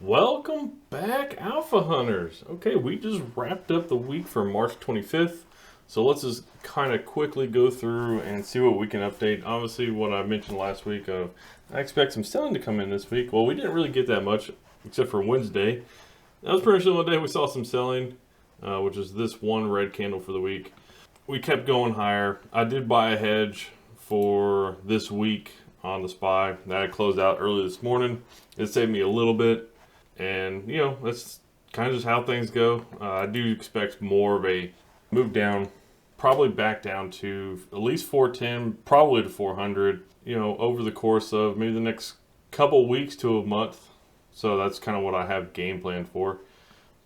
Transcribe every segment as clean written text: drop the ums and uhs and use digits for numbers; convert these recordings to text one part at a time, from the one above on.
Welcome back, Alpha Hunters. Okay, we just wrapped up the week for March 25th. So let's just kind of quickly go through and see what we can update. Obviously, what I mentioned last week of I expect some selling to come in this week. Well, we didn't really get that much except for Wednesday. That was pretty much the only day we saw some selling, which is this one red candle for the week. We kept going higher. I did buy a hedge for this week on the SPY. That closed out early this morning. It saved me a little bit. And, that's kind of just how things go. I do expect more of a move down, probably back down to at least 410, probably to 400, over the course of maybe the next couple weeks to a month. So that's kind of what I have game plan for.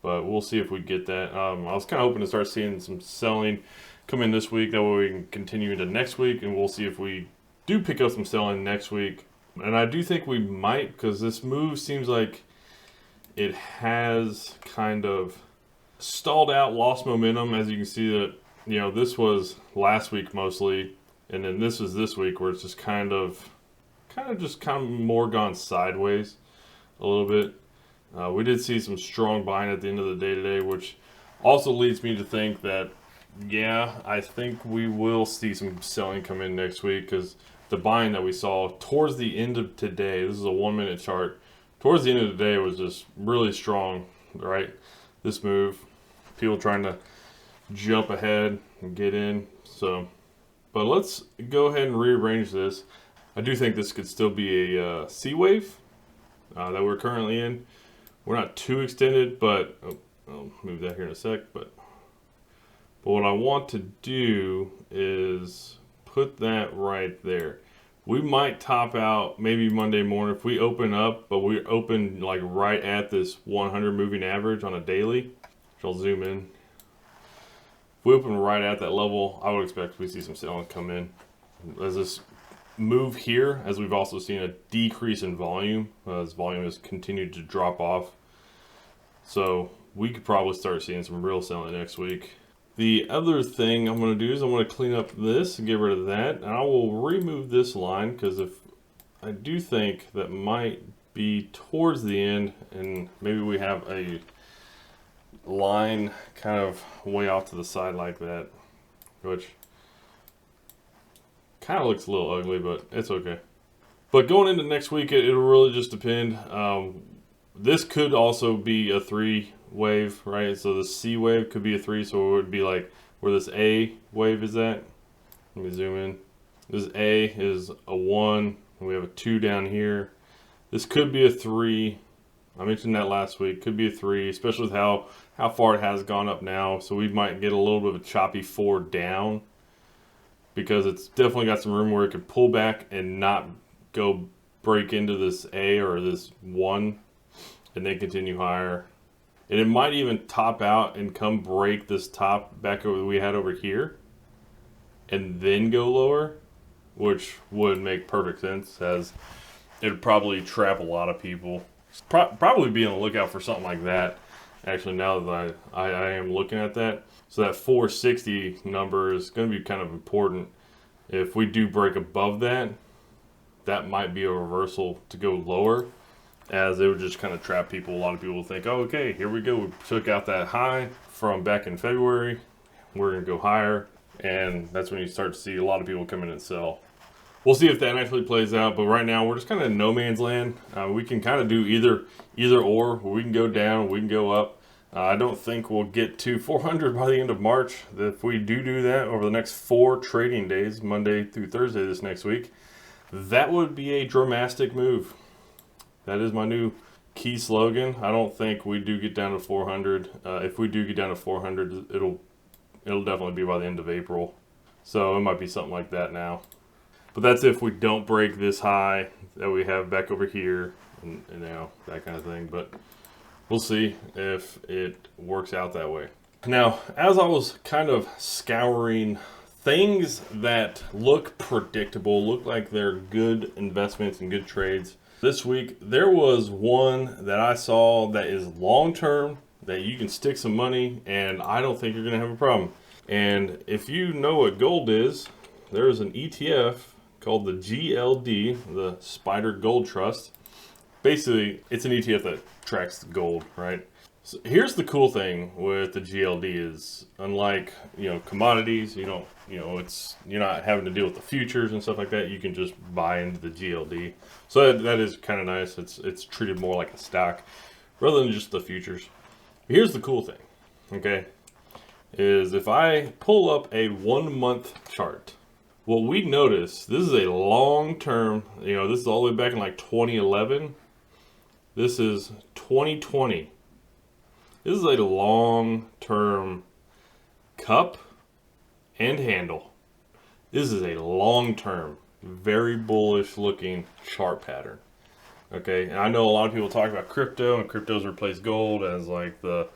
But we'll see if we get that. I was kind of hoping to start seeing some selling come in this week. That way we can continue into next week. And we'll see if we do pick up some selling next week. And I do think we might, because this move seems like it has kind of stalled out, lost momentum. As you can see that, this was last week mostly, and then this is this week where it's just kind of more gone sideways a little bit. We did see some strong buying at the end of the day today, which also leads me to think that, I think we will see some selling come in next week, because the buying that we saw towards the end of today, this is a 1 minute chart, towards the end of the day was just really strong, right? This move, people trying to jump ahead and get in. So, but let's go ahead and rearrange this. I do think this could still be a C wave that we're currently in. We're not too extended, but I'll move that here in a sec. But what I want to do is put that right there. We might top out maybe Monday morning if we open up, but we open like right at this 100 moving average on a daily, which I'll zoom in. If we open right at that level, I would expect we see some selling come in. As this move here, as we've also seen a decrease in volume, as volume has continued to drop off. So we could probably start seeing some real selling next week. The other thing I'm going to do is I'm going to clean up this and get rid of that. And I will remove this line, because if I do think that might be towards the end, and maybe we have a line kind of way off to the side like that, which kind of looks a little ugly, but it's okay. But going into next week, it'll really just depend. This could also be a 3 wave, right? So the C wave could be a 3, so it would be like where this A wave is at. Let me zoom in. This A is a 1, and we have a 2 down here. This could be a 3. I mentioned that last week. Could be a 3, especially with how far it has gone up now. So we might get a little bit of a choppy 4 down, because it's definitely got some room where it could pull back and not go break into this A or this 1 and then continue higher. And it might even top out and come break this top back over that we had over here and then go lower, which would make perfect sense, as it would probably trap a lot of people. Probably be on the lookout for something like that. Actually, now that I am looking at that. So that 460 number is going to be kind of important. If we do break above that, that might be a reversal to go lower, as it would just kind of trap people. A lot of people will think, oh, okay, here we go. We took out that high from back in February. We're going to go higher. And that's when you start to see a lot of people come in and sell. We'll see if that actually plays out. But right now, we're just kind of in no man's land. We can kind of do either or. We can go down, we can go up. I don't think we'll get to 400 by the end of March. If we do that over the next 4 trading days, Monday through Thursday this next week, that would be a dramatic move. That is my new key slogan. I don't think we do get down to 400. If we do get down to 400, it'll definitely be by the end of April. So it might be something like that now. But that's if we don't break this high that we have back over here, and that kind of thing. But we'll see if it works out that way. Now, as I was kind of scouring things that look predictable, look like they're good investments and good trades, this week, there was one that I saw that is long-term, that you can stick some money, and I don't think you're going to have a problem. And if you know what gold is, there is an ETF called the GLD, the Spider Gold Trust. basically it's an ETF that tracks gold, right? So here's the cool thing with the GLD is, unlike commodities, you're not having to deal with the futures and stuff like that. You can just buy into the GLD, so that is kind of nice. It's treated more like a stock rather than just the futures. Here's the cool thing, okay, is if I pull up a 1 month chart, what we notice, this is a long term. This is all the way back in like 2011. This is 2020. This is a long-term cup and handle. This is a long-term, very bullish looking chart pattern. Okay, and I know a lot of people talk about crypto, and crypto's replaced gold as like the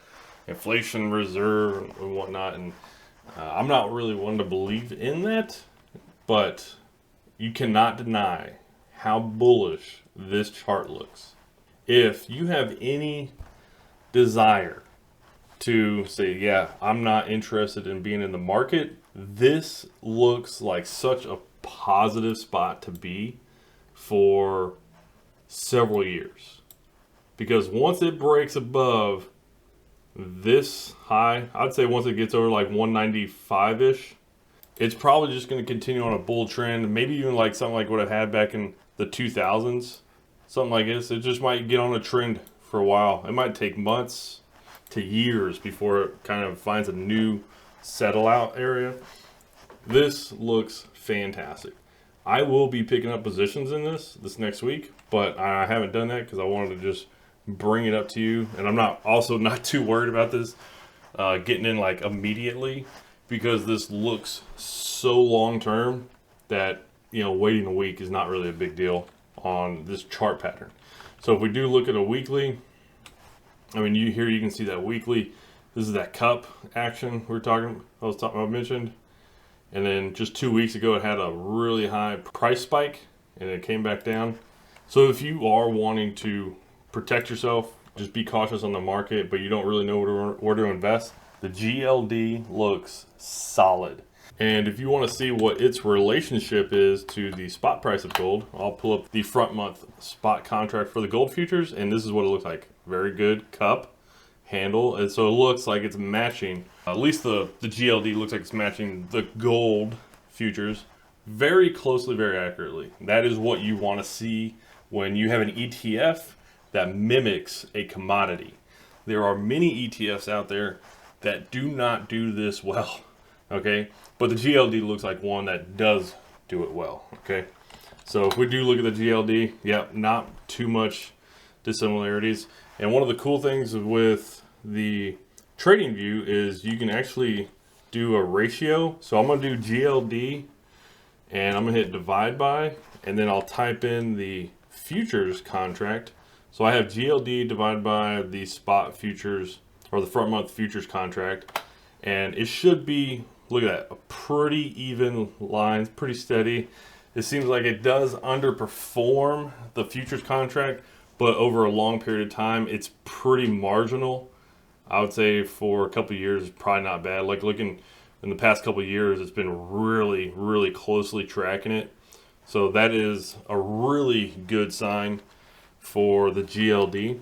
inflation reserve and whatnot, and I'm not really one to believe in that, but you cannot deny how bullish this chart looks. If you have any desire to say, yeah, I'm not interested in being in the market, this looks like such a positive spot to be for several years. Because once it breaks above this high, I'd say once it gets over like 195-ish, it's probably just going to continue on a bull trend, maybe even like something like what I had back in the 2000s, something like this. It just might get on a trend for a while. It might take months to years before it kind of finds a new settle out area. This looks fantastic. I will be picking up positions in this next week, but I haven't done that because I wanted to just bring it up to you. And I'm not too worried about this getting in like immediately, because this looks so long term that waiting a week is not really a big deal on this chart pattern. So if we do look at a weekly, I mean, you can see that weekly. This is that cup action I mentioned. And then just 2 weeks ago, it had a really high price spike and it came back down. So if you are wanting to protect yourself, just be cautious on the market, but you don't really know where to invest, the GLD looks solid. And if you want to see what its relationship is to the spot price of gold, I'll pull up the front month spot contract for the gold futures, and this is what it looks like. Very good cup handle, and so it looks like it's matching, at least the GLD looks like it's matching the gold futures very closely, very accurately. That is what you want to see when you have an ETF that mimics a commodity. There are many ETFs out there that do not do this well, okay? But the GLD looks like one that does do it well, okay? So if we do look at the GLD, yeah, not too much dissimilarities. And one of the cool things with the trading view is you can actually do a ratio. So I'm gonna do GLD and I'm gonna hit divide by, and then I'll type in the futures contract. So I have GLD divided by the spot futures, or the front month futures contract, and it should be, look at that, a pretty even line, pretty steady. It seems like it does underperform the futures contract, but over a long period of time, it's pretty marginal. I would say for a couple of years, it's probably not bad. Like looking in the past couple of years, it's been really, really closely tracking it. So that is a really good sign for the GLD.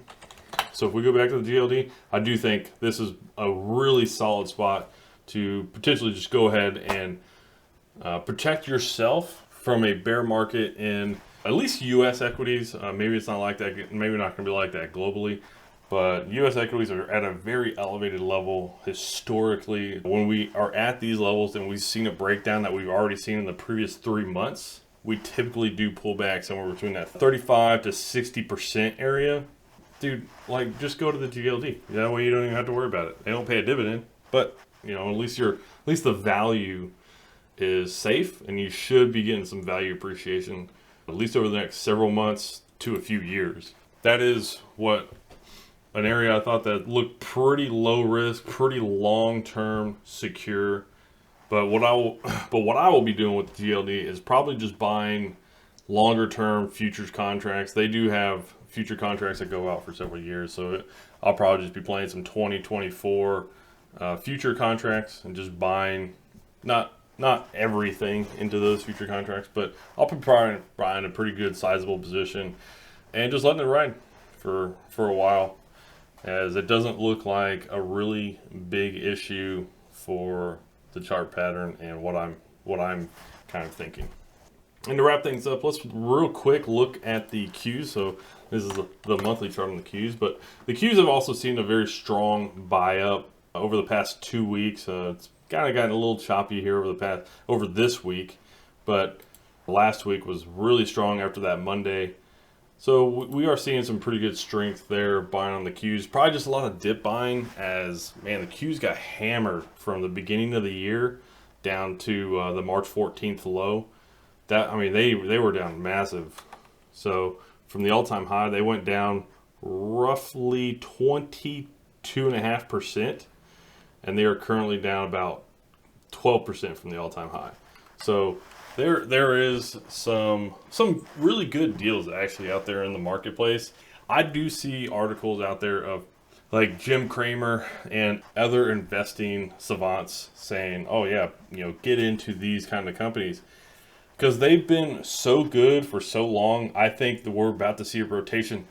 So if we go back to the GLD, I do think this is a really solid spot to potentially just go ahead and protect yourself from a bear market in at least U.S. equities. Maybe it's not like that. Maybe not going to be like that globally. But U.S. equities are at a very elevated level historically. When we are at these levels and we've seen a breakdown that we've already seen in the previous 3 months, we typically do pull back somewhere between that 35 to 60% area. Dude, like, just go to the GLD. That way you don't even have to worry about it. They don't pay a dividend, but at least the value is safe, and you should be getting some value appreciation at least over the next several months to a few years. That is what an area I thought that looked pretty low risk, pretty long term, secure. But what I will be doing with the GLD is probably just buying longer term futures contracts. They do have future contracts that go out for several years, so I'll probably just be playing some 2024 future contracts and just buying not everything into those future contracts, but I'll be probably buying a pretty good sizable position and just letting it ride for a while, as it doesn't look like a really big issue for the chart pattern and what I'm kind of thinking. And to wrap things up, let's real quick look at the Qs. So this is the monthly chart on the Qs, but the Qs have also seen a very strong buy up over the past 2 weeks. It's kind of gotten a little choppy here over this week, but last week was really strong after that Monday. So we are seeing some pretty good strength there buying on the Qs. Probably just a lot of dip buying, as man, the Qs got hammered from the beginning of the year down to the March 14th low. That, I mean, they were down massive. So from the all-time high, they went down roughly 22.5%, and they are currently down about 12% from the all-time high. So there is some really good deals actually out there in the marketplace. I do see articles out there of like Jim Cramer and other investing savants saying, "Oh yeah, get into these kind of companies because they've been so good for so long." I think that we're about to see a rotation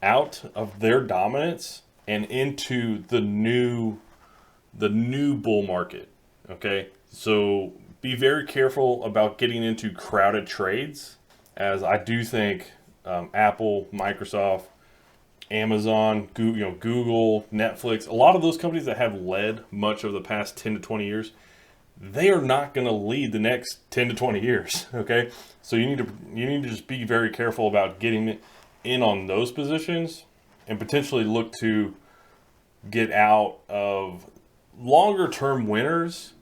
out of their dominance and into the new bull market. Okay, so be very careful about getting into crowded trades, as I do think Apple, Microsoft, Amazon, Google, Netflix, a lot of those companies that have led much of the past 10 to 20 years, they are not going to lead the next 10 to 20 years. Okay, so you need to just be very careful about getting in on those positions and potentially look to get out of longer term winners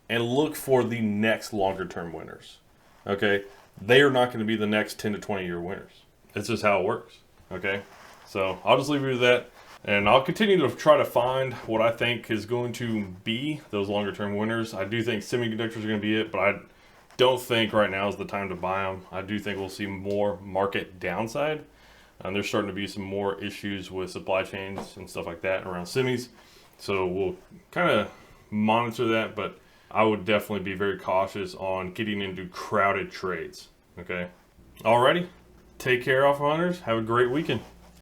and look for the next longer term winners. Okay, they are not going to be the next 10 to 20 year winners. It's just how it works. Okay, so I'll just leave you with that, and I'll continue to try to find what I think is going to be those longer term winners. I do think semiconductors are going to be it, but I don't think right now is the time to buy them. I do think we'll see more market downside, and there's starting to be some more issues with supply chains and stuff like that around semis. So we'll kind of monitor that, but I would definitely be very cautious on getting into crowded trades. Okay. Alrighty. Take care, Alpha Hunters. Have a great weekend.